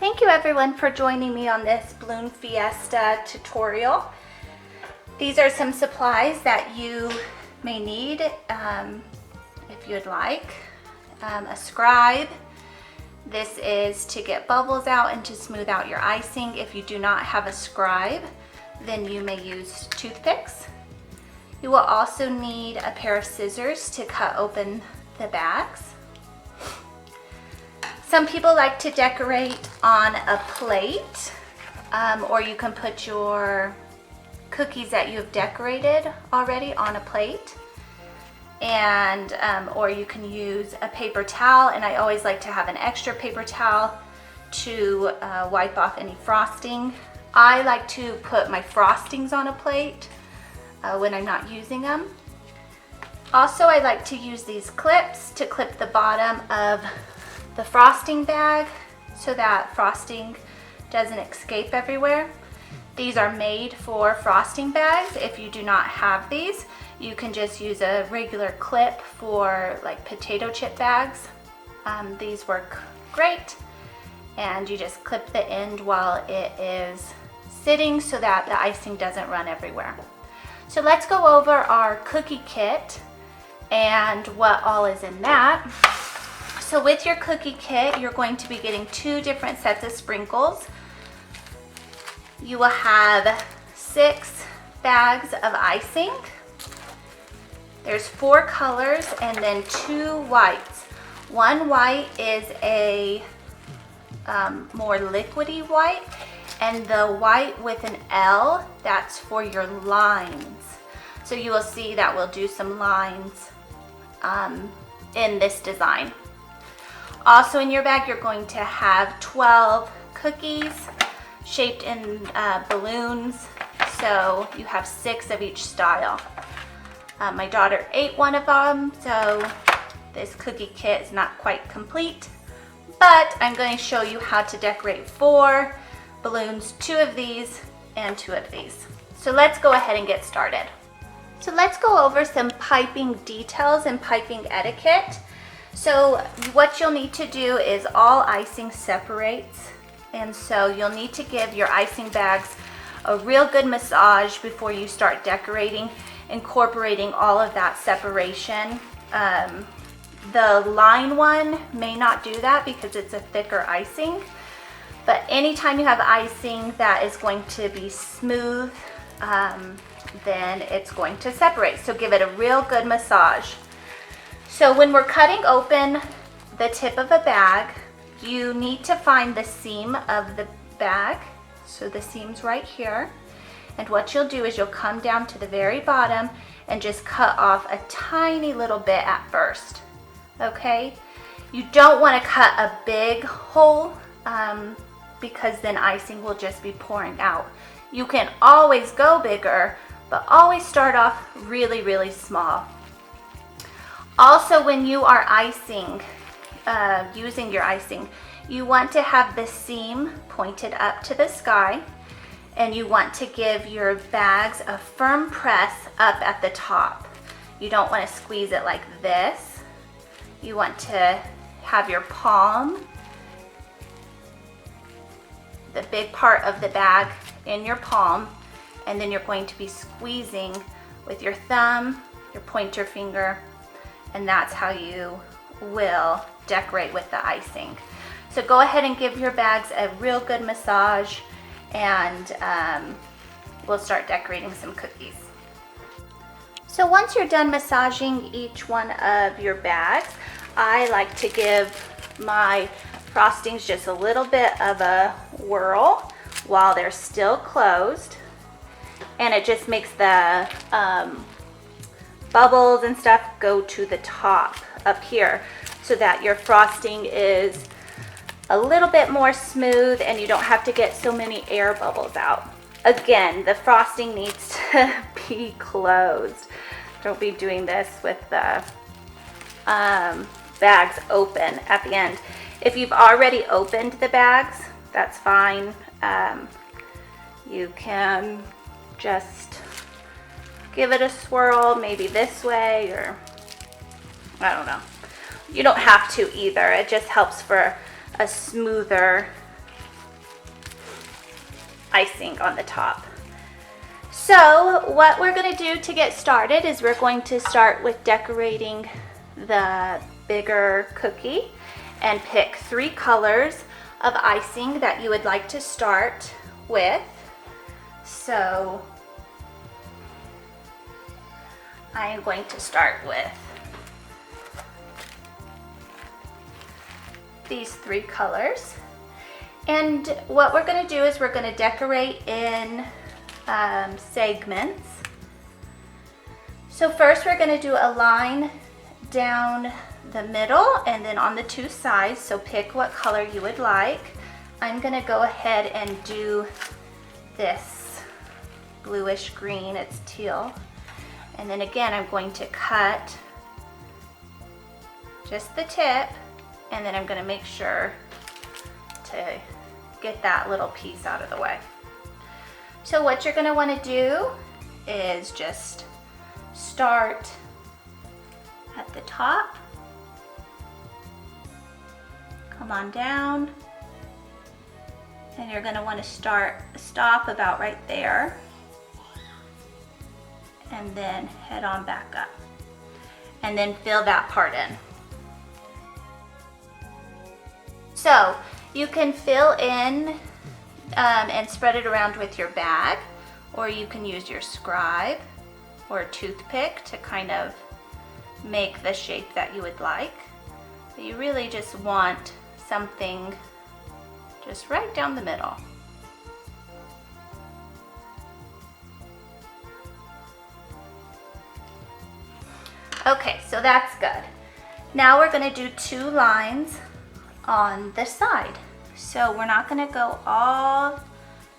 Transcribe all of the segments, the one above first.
Thank you everyone for joining me on this balloon fiesta tutorial. These are some supplies that you may need if you'd like. A scribe. This is to get bubbles out and to smooth out your icing. If you do not have a scribe, then you may use toothpicks. You will also need a pair of scissors to cut open the bags. Some people like to decorate on a plate, or you can put your cookies that you have decorated already on a plate, and or you can use a paper towel, and I always like to have an extra paper towel to wipe off any frosting. I like to put my frostings on a plate when I'm not using them. Also, I like to use these clips to clip the bottom of the frosting bag so that frosting doesn't escape everywhere. These are made for frosting bags. If you do not have these, you can just use a regular clip for like potato chip bags. These work great, and you just clip the end while it is sitting so that the icing doesn't run everywhere. So let's go over our cookie kit and what all is in that. So with your cookie kit, you're going to be getting 2 different sets of sprinkles. You will have 6 bags of icing. There's 4 colors and then 2 whites. One white is a more liquidy white, and the white with an L, that's for your lines. So you will see that we'll do some lines in this design. Also in your bag, you're going to have 12 cookies shaped in balloons, so you have 6 of each style. My daughter ate one of them, so this cookie kit is not quite complete, but I'm going to show you how to decorate 4 balloons, 2 of these and 2 of these. So let's go ahead and get started. So let's go over some piping details and piping etiquette. So what you'll need to do is all icing separates, and so you'll need to give your icing bags a real good massage before you start decorating, incorporating all of that separation. The line one may not do that because it's a thicker icing, but anytime you have icing that is going to be smooth, then it's going to separate. So give it a real good massage. So when we're cutting open the tip of a bag, you need to find the seam of the bag. So the seam's right here. And what you'll do is you'll come down to the very bottom and just cut off a tiny little bit at first. Okay? You don't want to cut a big hole because then icing will just be pouring out. You can always go bigger, but always start off really, really small. Also, when you are icing, using your icing, you want to have the seam pointed up to the sky, and you want to give your bags a firm press up at the top. You don't want to squeeze it like this. You want to have your palm, the big part of the bag, in your palm, and then you're going to be squeezing with your thumb, your pointer finger, and that's how you will decorate with the icing. So go ahead and give your bags a real good massage, and we'll start decorating some cookies. So once you're done massaging each one of your bags, I like to give my frostings just a little bit of a whirl while they're still closed, and it just makes the bubbles and stuff go to the top up here so that your frosting is a little bit more smooth and you don't have to get so many air bubbles out. Again, the frosting needs to be closed. Don't be doing this with the bags open at the end. If you've already opened the bags, that's fine. You can just give it a swirl, maybe this way, or I don't know. You don't have to either. It just helps for a smoother icing on the top. So what we're going to do to get started is we're going to start with decorating the bigger cookie and pick 3 colors of icing that you would like to start with. So I am going to start with these 3 colors. And what we're going to do is we're going to decorate in segments. So first we're going to do a line down the middle and then on the 2 sides. So pick what color you would like. I'm going to go ahead and do this bluish green, it's teal. And then again, I'm going to cut just the tip, and then I'm going to make sure to get that little piece out of the way. So what you're going to want to do is just start at the top, come on down, and you're going to want to stop about right there, and then head on back up, and then fill that part in. So you can fill in and spread it around with your bag, or you can use your scribe or a toothpick to kind of make the shape that you would like. But you really just want something just right down the middle. Okay, so that's good. Now we're going to do 2 lines on the side. So we're not going to go all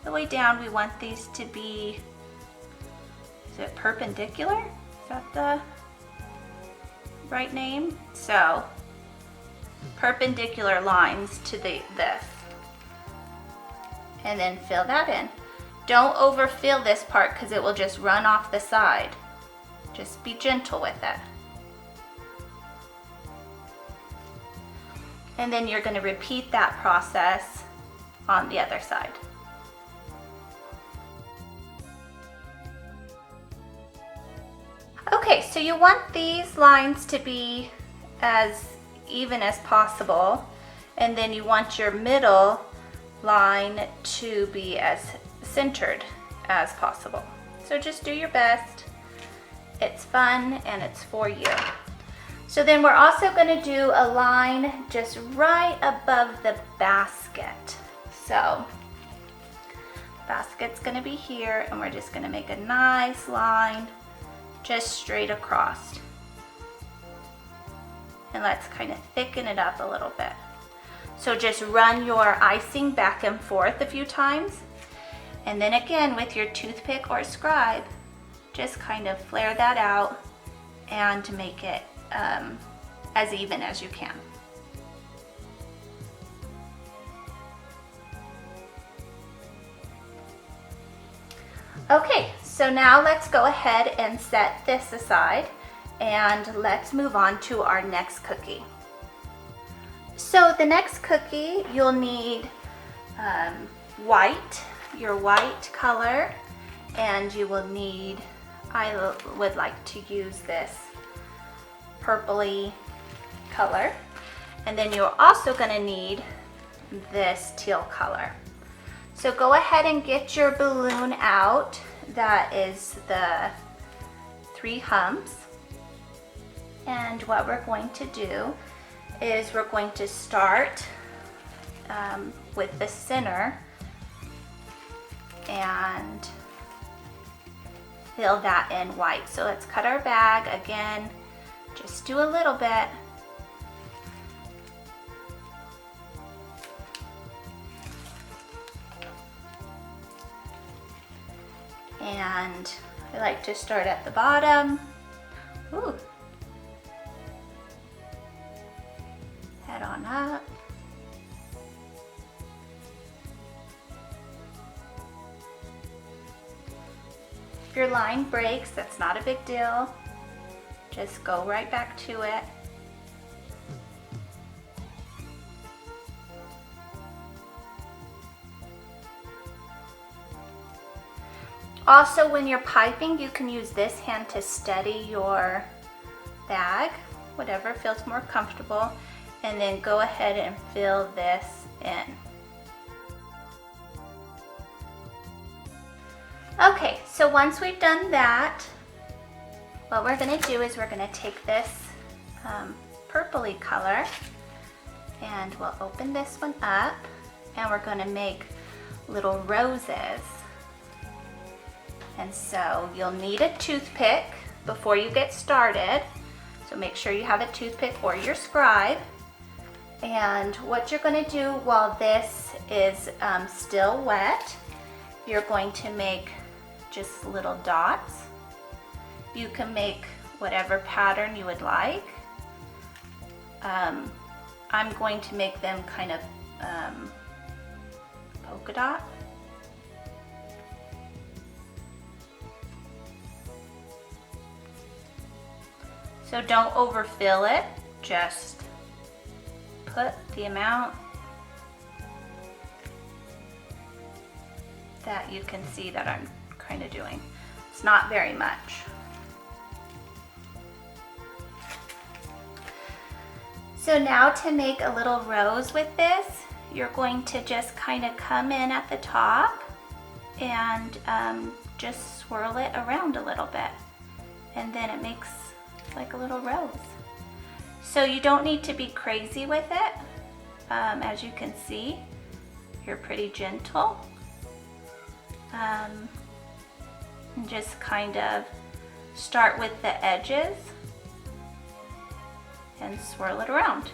the way down. We want these to be, is it perpendicular? Is that the right name? So perpendicular lines to this. And then fill that in. Don't overfill this part because it will just run off the side. Just be gentle with it. And then you're going to repeat that process on the other side. Okay, so you want these lines to be as even as possible, and then you want your middle line to be as centered as possible. So just do your best. It's fun and it's for you. So then we're also going to do a line just right above the basket. So basket's going to be here, and we're just going to make a nice line just straight across. And let's kind of thicken it up a little bit. So just run your icing back and forth a few times, and then again with your toothpick or scribe, just kind of flare that out and make it as even as you can. Okay, so now let's go ahead and set this aside, and let's move on to our next cookie. So the next cookie, you'll need white, your white color, and you will need, I would like to use this purpley color, and then you're also going to need this teal color. So go ahead and get your balloon out. That is the 3 humps, and what we're going to do is we're going to start with the center and fill that in white. So let's cut our bag again. Just do a little bit. And I like to start at the bottom. Ooh. Head on up. If your line breaks, that's not a big deal. Just go right back to it. Also, when you're piping, you can use this hand to steady your bag, whatever feels more comfortable, and then go ahead and fill this in. Okay, so once we've done that, what we're gonna do is we're gonna take this purpley color, and we'll open this one up, and we're gonna make little roses. And so you'll need a toothpick before you get started. So make sure you have a toothpick or your scribe. And what you're gonna do while this is still wet, you're going to make just little dots. You can make whatever pattern you would like. I'm going to make them kind of polka dot. So don't overfill it, just put the amount that you can see that I'm kind of doing. It's not very much. So now to make a little rose with this, you're going to just kind of come in at the top and just swirl it around a little bit. And then it makes like a little rose. So you don't need to be crazy with it. As you can see, you're pretty gentle. And just kind of start with the edges and swirl it around.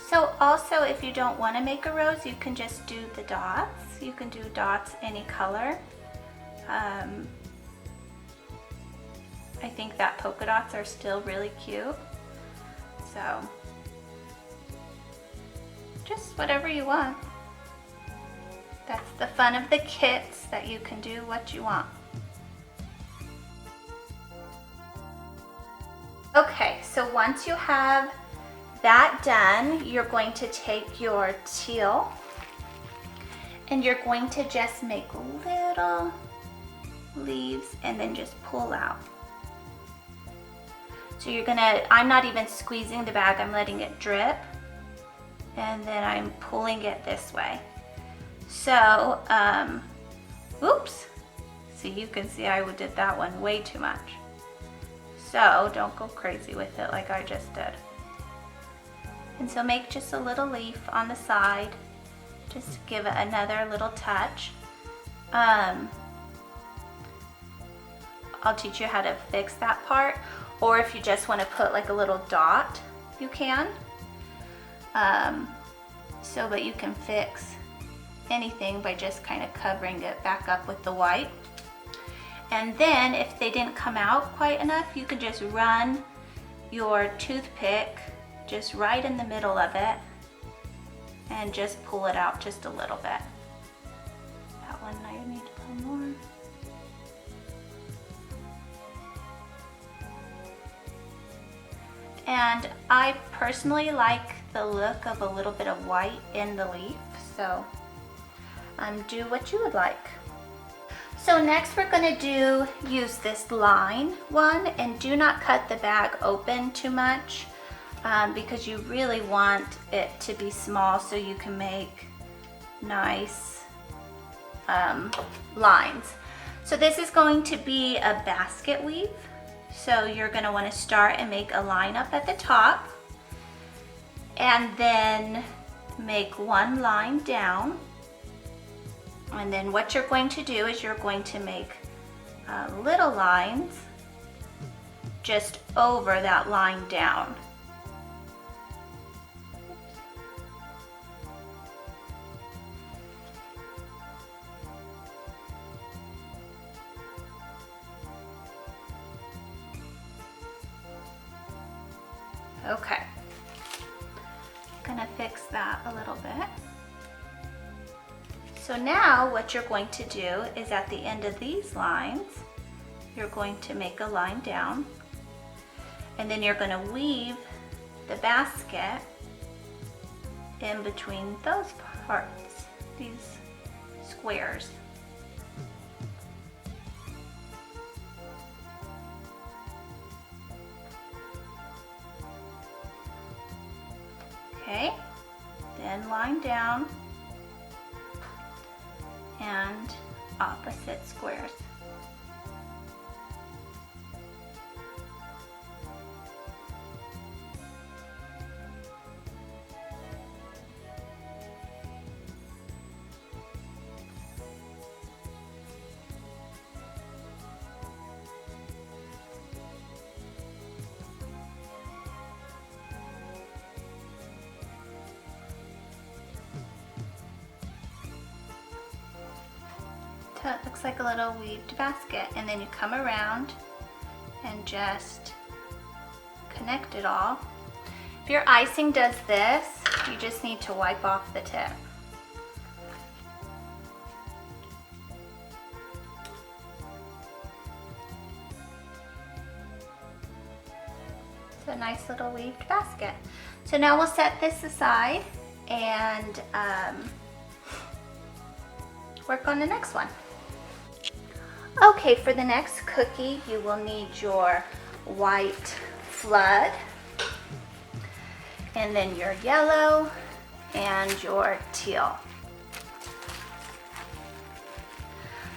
So also, if you don't want to make a rose, you can just do the dots. You can do dots any color. I think that polka dots are still really cute. So just whatever you want. That's the fun of the kits, that you can do what you want. Okay, so once you have that done, you're going to take your teal and you're going to just make little leaves and then just pull out. So you're gonna, I'm not even squeezing the bag, I'm letting it drip, and then I'm pulling it this way. So, oops, see, you can see I did that one way too much. So don't go crazy with it like I just did. And so make just a little leaf on the side, just to give it another little touch. I'll teach you how to fix that part, or if you just want to put like a little dot, you can. But you can fix anything by just kind of covering it back up with the white. And then if they didn't come out quite enough, you can just run your toothpick just right in the middle of it and just pull it out just a little bit. That one I need to pull more. And I personally like the look of a little bit of white in the leaf, so do what you would like. So next we're going to use this line one, and do not cut the bag open too much because you really want it to be small so you can make nice lines. So this is going to be a basket weave. So you're going to want to start and make a line up at the top, and then make one line down. And then what you're going to do is you're going to make little lines just over that line down. Okay, Gonna fix that a little bit. So now what you're going to do is at the end of these lines, you're going to make a line down, and then you're going to weave the basket in between those parts, these squares. Okay, then line down and opposite squares. So it looks like a little weaved basket, and then you come around and just connect it all. If your icing does this, you just need to wipe off the tip. It's a nice little weaved basket. So now we'll set this aside and work on the next one. Okay, for the next cookie, you will need your white flood, and then your yellow and your teal.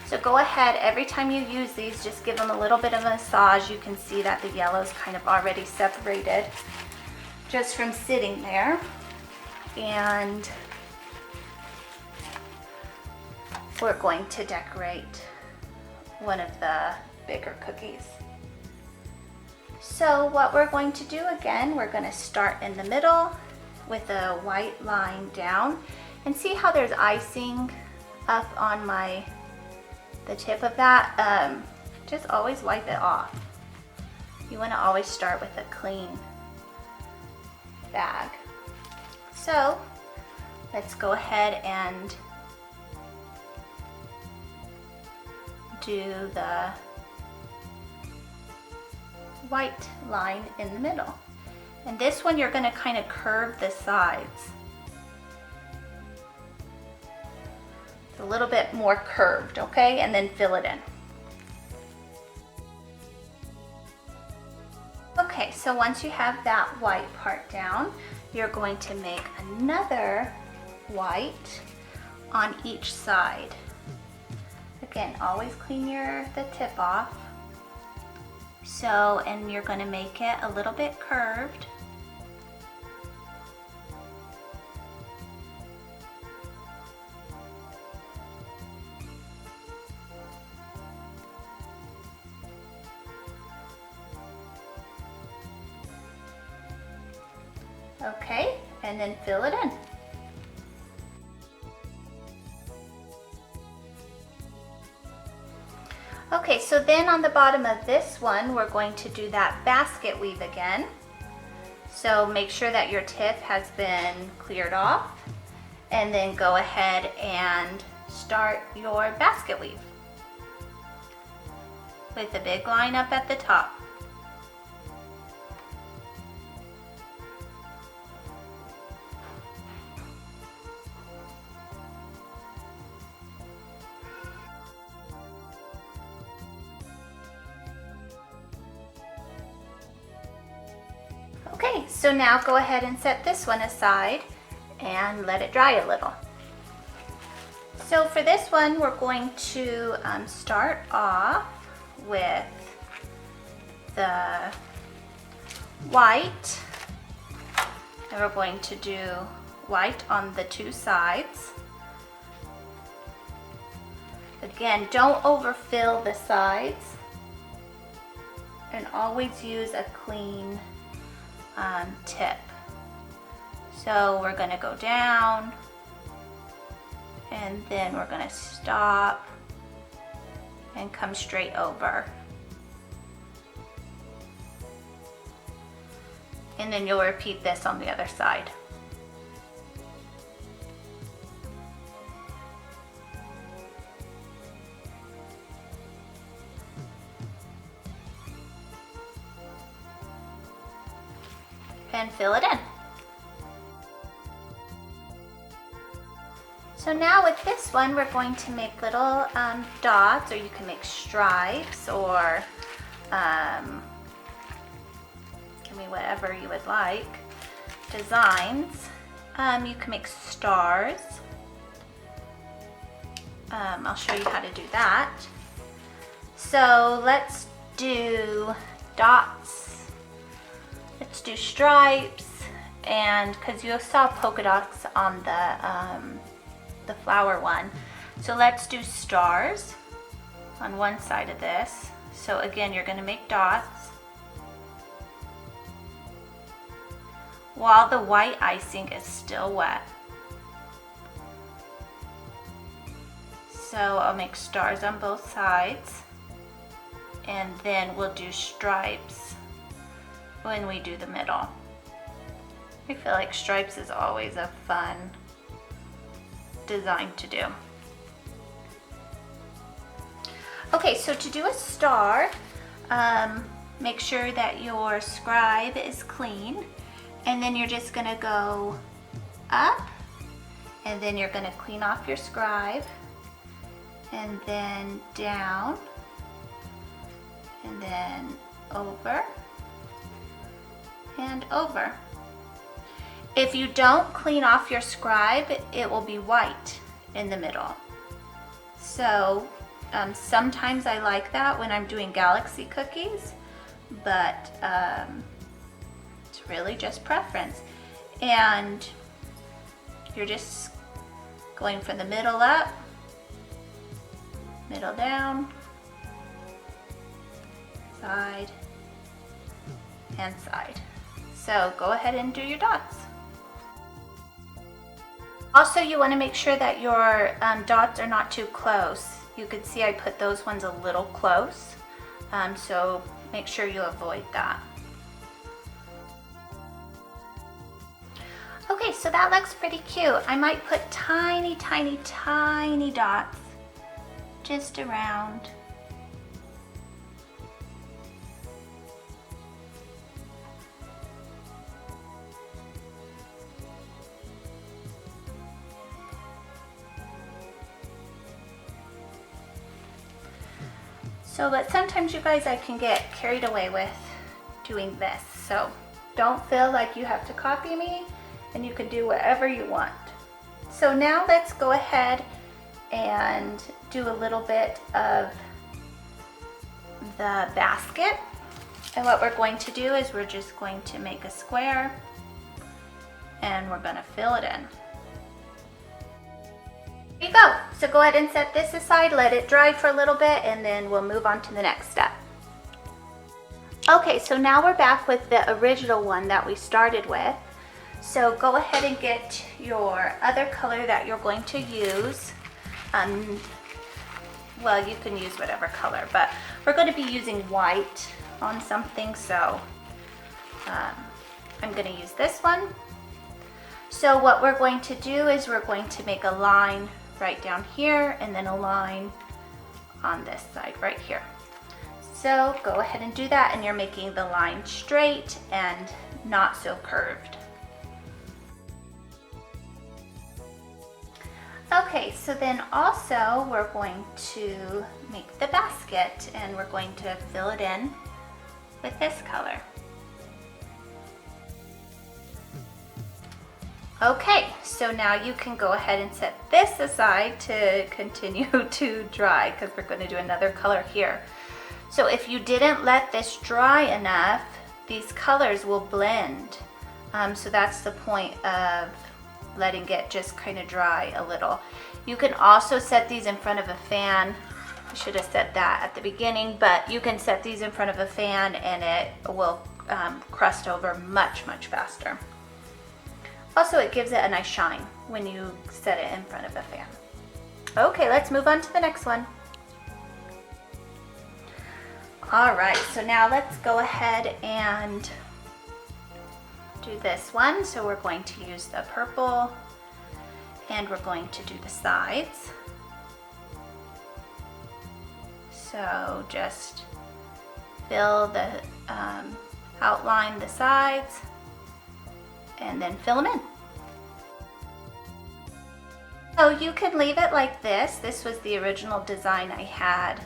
So go ahead, every time you use these, just give them a little bit of a massage. You can see that the yellow's kind of already separated just from sitting there. And we're going to decorate one of the bigger cookies. So what we're going to do again, we're going to start in the middle with a white line down, and see how there's icing up on the tip of that. Just always wipe it off. You want to always start with a clean bag. So let's go ahead and do the white line in the middle. And this one you're going to kind of curve the sides. It's a little bit more curved, okay? And then fill it in. Okay, so once you have that white part down, you're going to make another white on each side. Again, always clean the tip off. So, and you're going to make it a little bit curved. Okay, and then fill it in. Okay, so then on the bottom of this one, we're going to do that basket weave again. So make sure that your tip has been cleared off, and then go ahead and start your basket weave with a big line up at the top. Okay, so now go ahead and set this one aside and let it dry a little. So for this one, we're going to start off with the white, and we're going to do white on the two sides. Again, don't overfill the sides, and always use a clean tip. So we're going to go down, and then we're going to stop and come straight over. And then you'll repeat this on the other side. and fill it in. So now with this one, we're going to make little dots, or you can make stripes, or whatever you would like, designs. You can make stars. I'll show you how to do that. So let's do dots. Let's do stripes, and because you saw polka dots on the flower one. So let's do stars on one side of this. So again, you're going to make dots while the white icing is still wet. So I'll make stars on both sides, and then we'll do stripes when we do the middle. I feel like stripes is always a fun design to do. Okay, so to do a star, make sure that your scribe is clean, and then you're just gonna go up, and then you're gonna clean off your scribe, and then down, and then over, and over. If you don't clean off your scribe, it will be white in the middle. So sometimes I like that when I'm doing galaxy cookies, but it's really just preference. And you're just going from the middle up, middle down, side, and side. So go ahead and do your dots. Also, you want to make sure that your dots are not too close. You can see I put those ones a little close, so make sure you avoid that. Okay, so that looks pretty cute. I might put tiny, tiny, tiny dots just around. So, but sometimes you guys, I can get carried away with doing this. So don't feel like you have to copy me, and you can do whatever you want. So now let's go ahead and do a little bit of the basket. And what we're going to do is we're just going to make a square, and we're going to fill it in. There you go. So go ahead and set this aside, let it dry for a little bit, and then we'll move on to the next step. Okay, so now we're back with the original one that we started with. So go ahead and get your other color that you're going to use. Well, you can use whatever color, but we're going to be using white on something, so I'm going to use this one. So what we're going to do is we're going to make a line right down here, and then a line on this side right here. So go ahead and do that, and you're making the line straight and not so curved. Okay, so then also we're going to make the basket, and we're going to fill it in with this color. Okay, so now you can go ahead and set this aside to continue to dry, because we're going to do another color here. So if you didn't let this dry enough, these colors will blend. So that's the point of letting it just kind of dry a little. You can also set these in front of a fan. I should have said that at the beginning, but you can set these in front of a fan, and it will crust over much, much faster. Also, it gives it a nice shine when you set it in front of a fan. Okay, let's move on to the next one. All right, so now let's go ahead and do this one. So we're going to use the purple, and we're going to do the sides. So just fill the outline the sides, and then fill them in. So you could leave it like this. This was the original design I had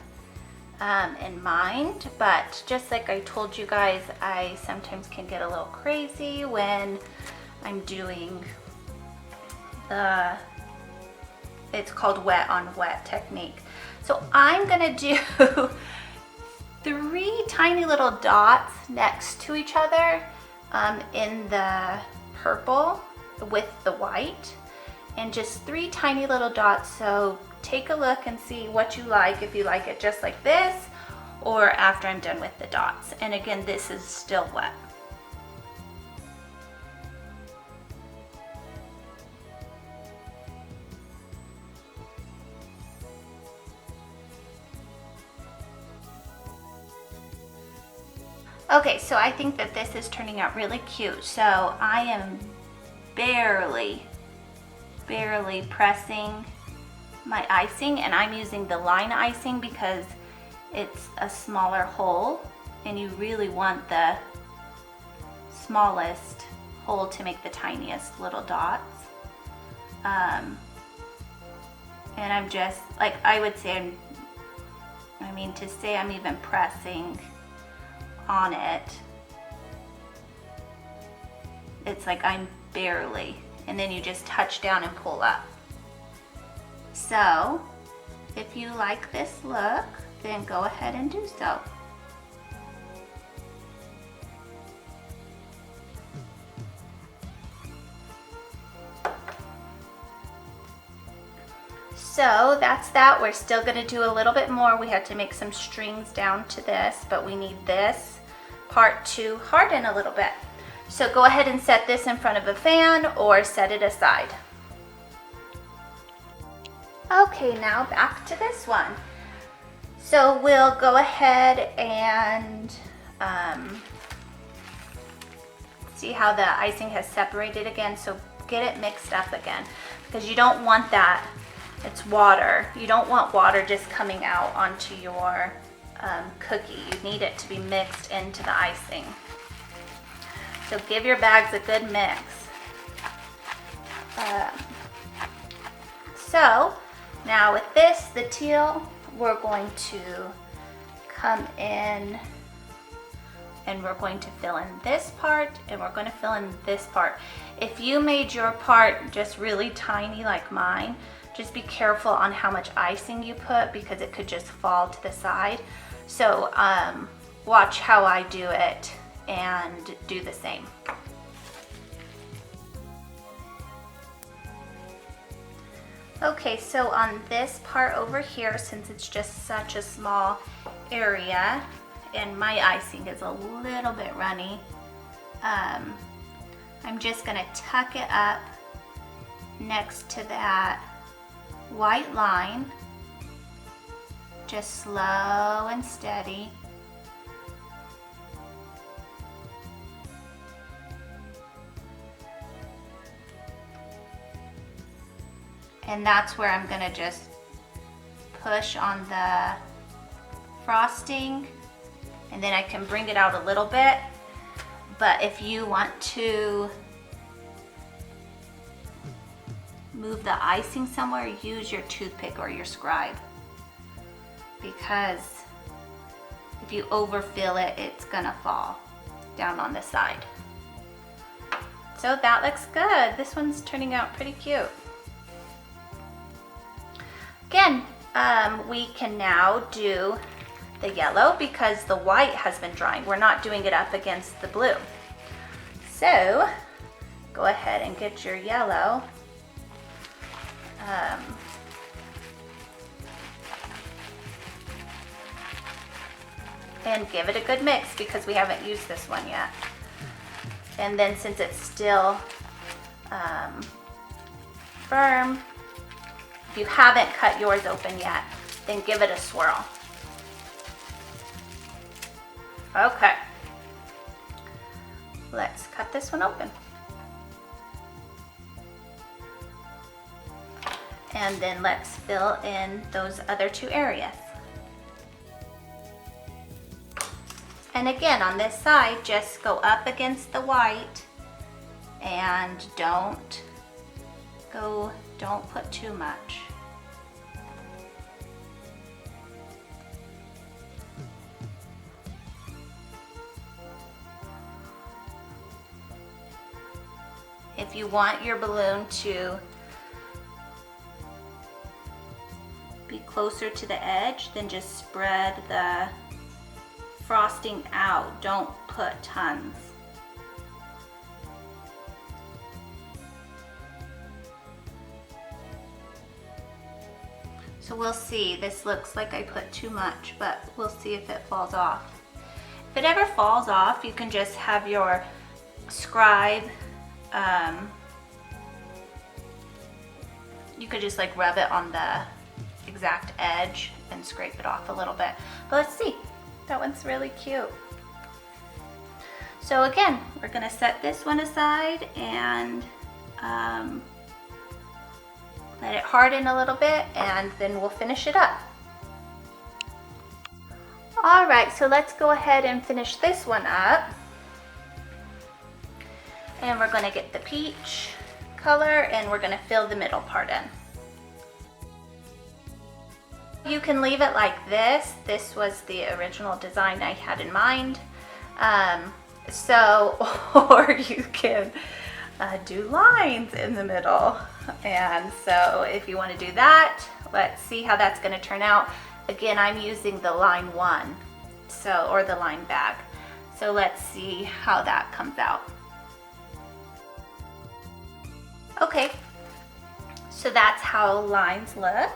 in mind, but just like I told you guys, I sometimes can get a little crazy when I'm doing it's called wet on wet technique. So I'm gonna do 3 tiny little dots next to each other in the purple with the white, and just 3 tiny little dots. So take a look and see what you like, if you like it just like this or after I'm done with the dots. And again, this is still wet. Okay, so I think that this is turning out really cute. So I am barely pressing my icing, and I'm using the line icing because it's a smaller hole, and you really want the smallest hole to make the tiniest little dots. And I'm just, like, I would say, to say I'm even pressing on it, it's like I'm barely, and then you just touch down and pull up. So if you like this look, then go ahead and do so. So that's that. We're still going to do a little bit more. We had to make some strings down to this, but we need this part to harden a little bit. So go ahead and set this in front of a fan or set it aside. Okay, now back to this one. So we'll go ahead and see how the icing has separated again. So get it mixed up again, because you don't want that. It's water. You don't want water just coming out onto your cookie. You need it to be mixed into the icing. So give your bags a good mix. So now with this, the teal, we're going to come in and we're going to fill in this part, and we're going to fill in this part. If you made your part just really tiny like mine, just be careful on how much icing you put, because it could just fall to the side. So watch how I do it and do the same. Okay, so on this part over here, since it's just such a small area and my icing is a little bit runny, I'm just gonna tuck it up next to that white line, just slow and steady. And that's where I'm gonna just push on the frosting, and then I can bring it out a little bit. But if you want to move the icing somewhere, use your toothpick or your scribe, because if you overfill it, it's gonna fall down on the side. So that looks good. This one's turning out pretty cute. Again, we can now do the yellow because the white has been drying. We're not doing it up against the blue. So go ahead and get your yellow. And give it a good mix, because we haven't used this one yet. And then since it's still firm, if you haven't cut yours open yet, then give it a swirl. Okay, let's cut this one open. And then let's fill in those other 2 areas. And again, on this side, just go up against the white and don't put too much. If you want your balloon to be closer to the edge, then just spread the frosting out. Don't put tons. So we'll see. This looks like I put too much, but we'll see if it falls off. If it ever falls off, you can just have your scribe, you could just like rub it on the exact edge and scrape it off a little bit. But let's see. That one's really cute. So again, we're gonna set this one aside and let it harden a little bit, and then we'll finish it up. All right, so let's go ahead and finish this one up. And we're gonna get the peach color and we're gonna fill the middle part in. You can leave it like this. This was the original design I had in mind. Or you can do lines in the middle. And so if you want to do that, let's see how that's going to turn out. Again, I'm using the line 1, or the line bag. So let's see how that comes out. Okay, so that's how lines look.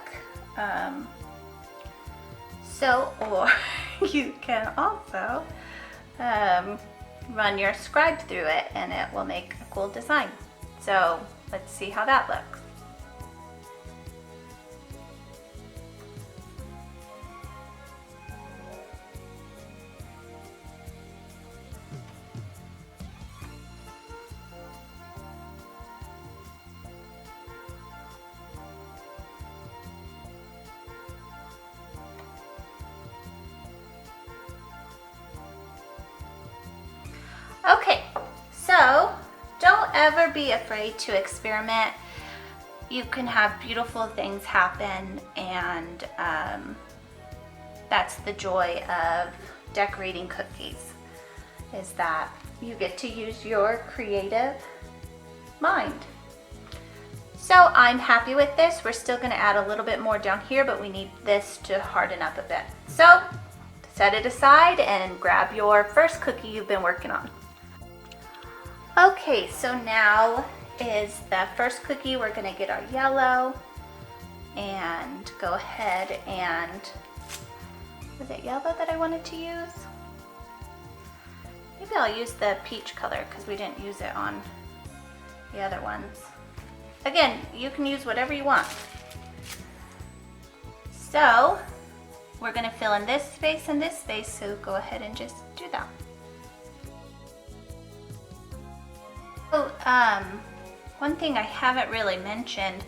Or you can also run your scribe through it and it will make a cool design. So let's see how that looks. Okay, so don't ever be afraid to experiment. You can have beautiful things happen, and that's the joy of decorating cookies, is that you get to use your creative mind. So I'm happy with this. We're still gonna add a little bit more down here, but we need this to harden up a bit. So set it aside and grab your first cookie you've been working on. Okay, so now is the first cookie. We're gonna get our yellow and go ahead and, was it yellow that I wanted to use? Maybe I'll use the peach color because we didn't use it on the other ones. Again, you can use whatever you want. So we're gonna fill in this space and this space, so go ahead and just do that. So, one thing I haven't really mentioned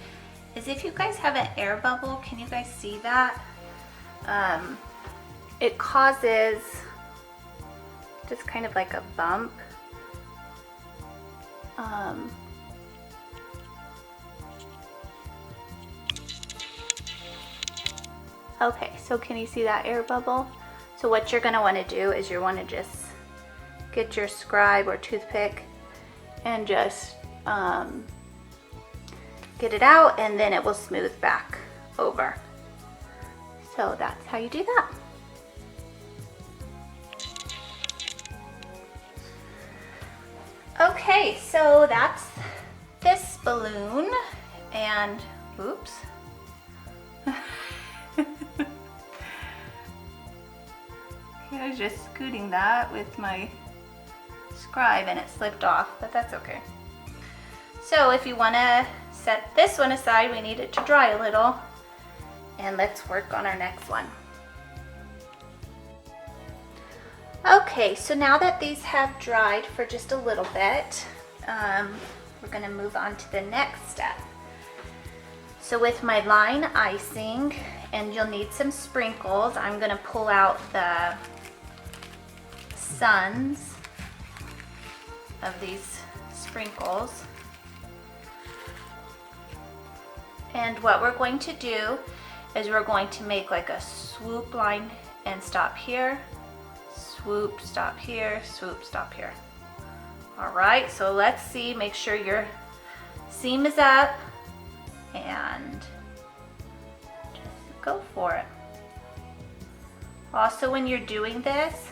is if you guys have an air bubble, can you guys see that? It causes just kind of like a bump. Okay, so can you see that air bubble? So what you're gonna wanna do is you wanna just get your scribe or toothpick and just get it out, and then it will smooth back over. So that's how you do that. Okay, so that's this balloon, and oops. I was just scooting that with my scribe and it slipped off, but that's okay. So if you want to set this one aside, we need it to dry a little, and let's work on our next one. Okay, so now that these have dried for just a little bit, we're going to move on to the next step. So with my line icing, and you'll need some sprinkles, I'm going to pull out the suns of these sprinkles. And what we're going to do is we're going to make like a swoop line and stop here, swoop, stop here, swoop, stop here. All right, so let's see, make sure your seam is up and just go for it. Also, when you're doing this,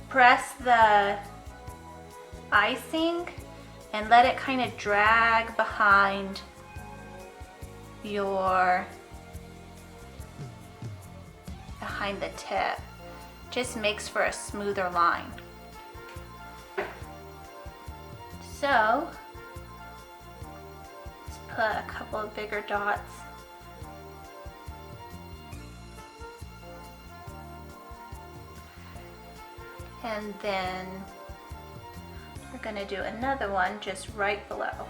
press the icing and let it kind of drag behind the tip. Just makes for a smoother line. So let's put a couple of bigger dots. And then we're going to do another one just right below.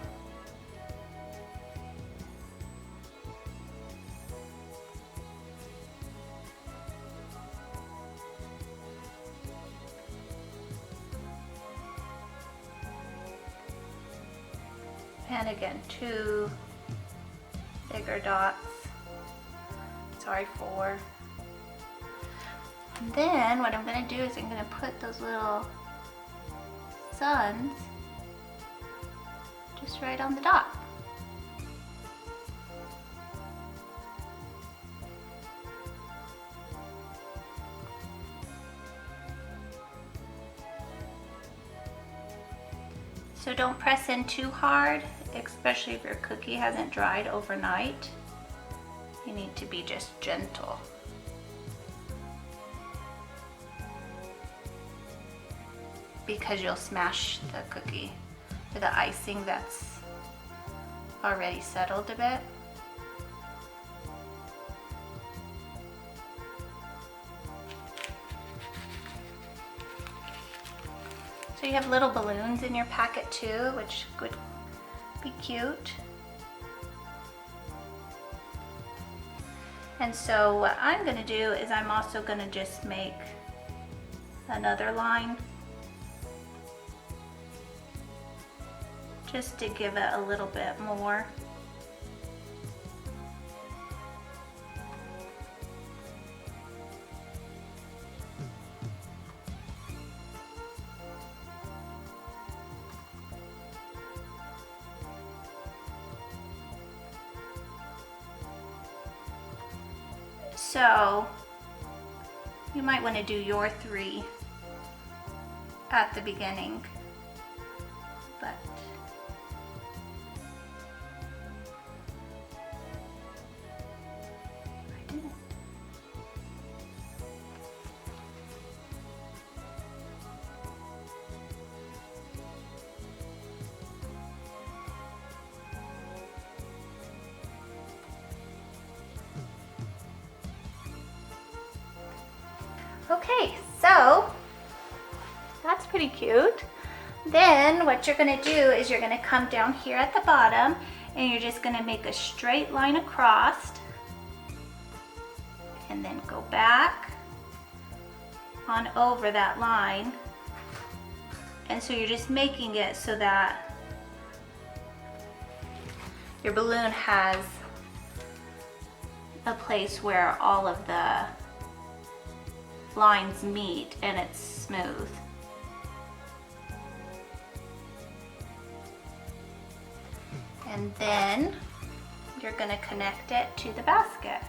And again, 2 bigger dots. Sorry, 4. And then what I'm going to do is I'm going to put those little suns just right on the dot. So don't press in too hard, especially if your cookie hasn't dried overnight. You need to be just gentle. Because you'll smash the cookie or the icing that's already settled a bit. So you have little balloons in your packet too, which could be cute. And so what I'm going to do is I'm also going to just make another line just to give it a little bit more. So you might want to do your 3 at the beginning, but I didn't. Okay, so that's pretty cute. Then what you're going to do is you're going to come down here at the bottom and you're just going to make a straight line across and then go back on over that line. And so you're just making it so that your balloon has a place where all of the lines meet and it's smooth. And then you're going to connect it to the basket.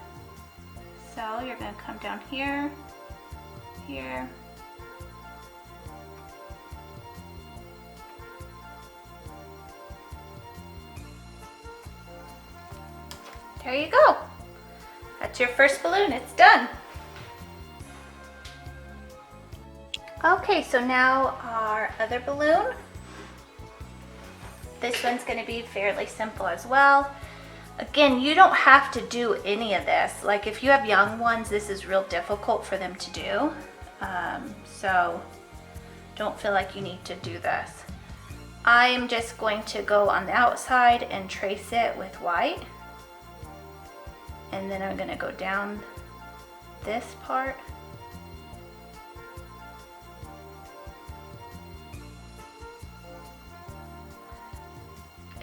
So you're going to come down here, here, there you go. That's your first balloon, it's done. Okay, so now our other balloon. This one's going to be fairly simple as well. Again, you don't have to do any of this. Like if you have young ones, this is real difficult for them to do. So don't feel like you need to do this. I'm just going to go on the outside and trace it with white. And then I'm going to go down this part.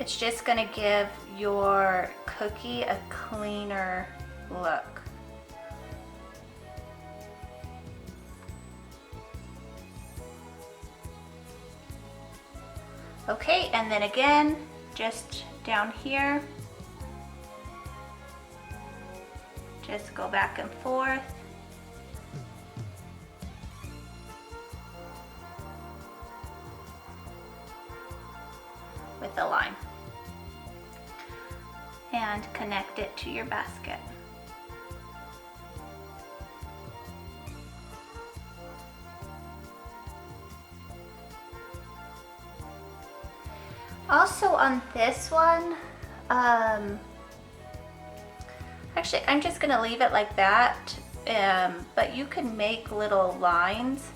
It's just gonna give your cookie a cleaner look. Okay, and then again, just down here, just go back and forth. With the line. And connect it to your basket. Also on this one, actually I'm just gonna leave it like that, but you can make little lines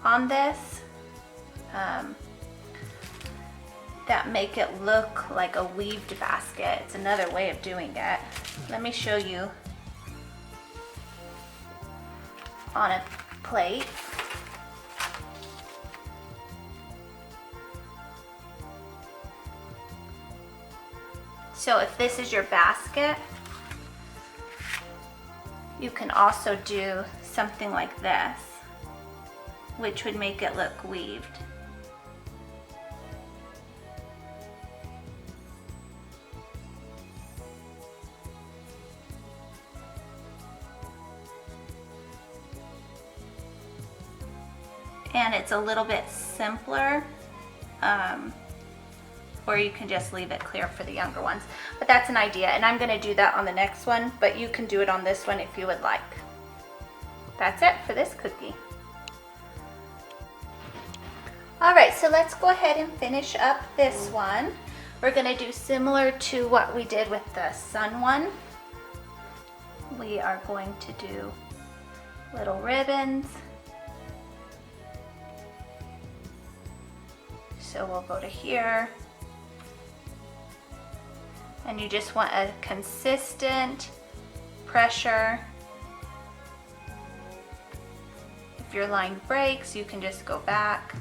on this that make it look like a weaved basket. It's another way of doing it. Let me show you on a plate. So if this is your basket, you can also do something like this, which would make it look weaved. And it's a little bit simpler, or you can just leave it clear for the younger ones. But that's an idea, and I'm gonna do that on the next one, but you can do it on this one if you would like. That's it for this cookie. All right, so let's go ahead and finish up this one. We're gonna do similar to what we did with the sun one. We are going to do little ribbons. So we'll go to here, and you just want a consistent pressure. If your line breaks, you can just go back.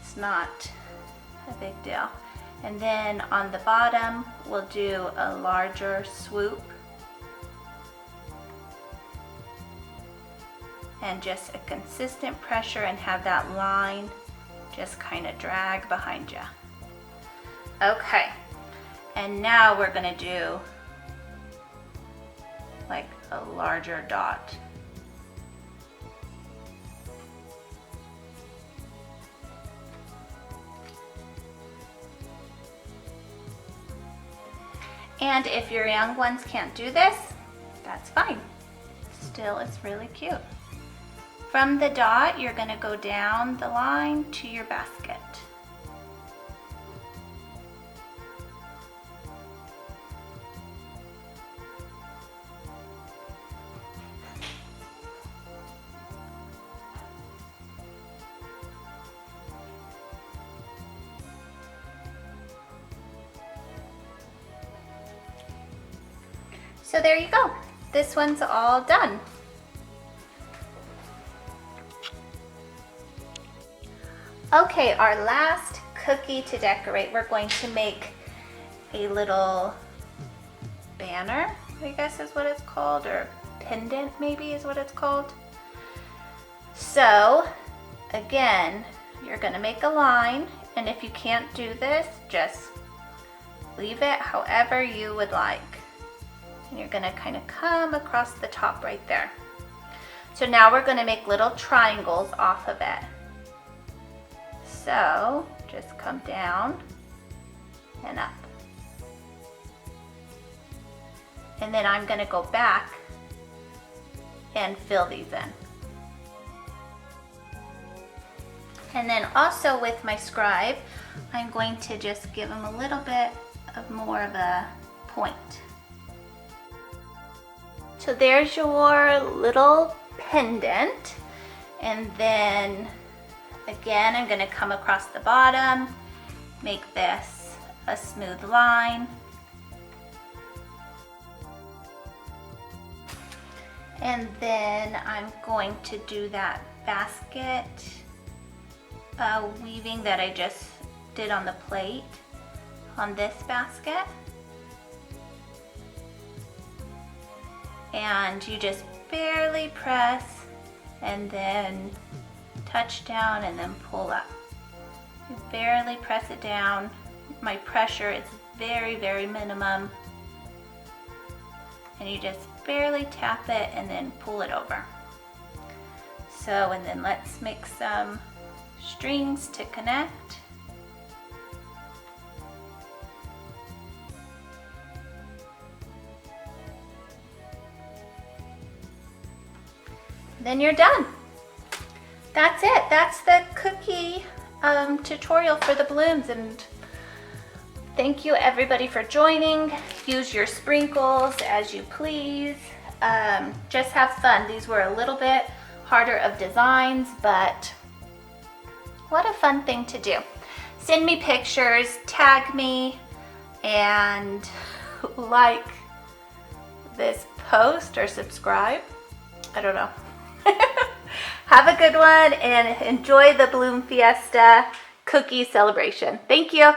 It's not a big deal. And then on the bottom, we'll do a larger swoop. And just a consistent pressure and have that line just kind of drag behind you. Okay, and now we're gonna do like a larger dot. And if your young ones can't do this, that's fine. Still, it's really cute. From the dot, you're gonna go down the line to your basket. So there you go. This one's all done. Okay, our last cookie to decorate, we're going to make a little banner, I guess is what it's called, or pendant maybe is what it's called. So again, you're gonna make a line, and if you can't do this, just leave it however you would like. And you're gonna kind of come across the top right there. So now we're gonna make little triangles off of it. So just come down and up. And then I'm gonna go back and fill these in. And then also with my scribe, I'm going to just give them a little bit of more of a point. So there's your little pendant. And then again, I'm gonna come across the bottom, make this a smooth line. And then I'm going to do that basket weaving that I just did on the plate on this basket. And you just barely press and then touch down and then pull up. You barely press it down. My pressure is very, very minimum. And you just barely tap it and then pull it over. So, and then let's make some strings to connect. Then you're done. That's it. That's the cookie tutorial for the balloons, and thank you everybody for joining. Use your sprinkles as you please. Just have fun. These were a little bit harder of designs, but what a fun thing to do. Send me pictures, tag me, and like this post or subscribe. I don't know. Have a good one and enjoy the Balloon Fiesta cookie celebration. Thank you.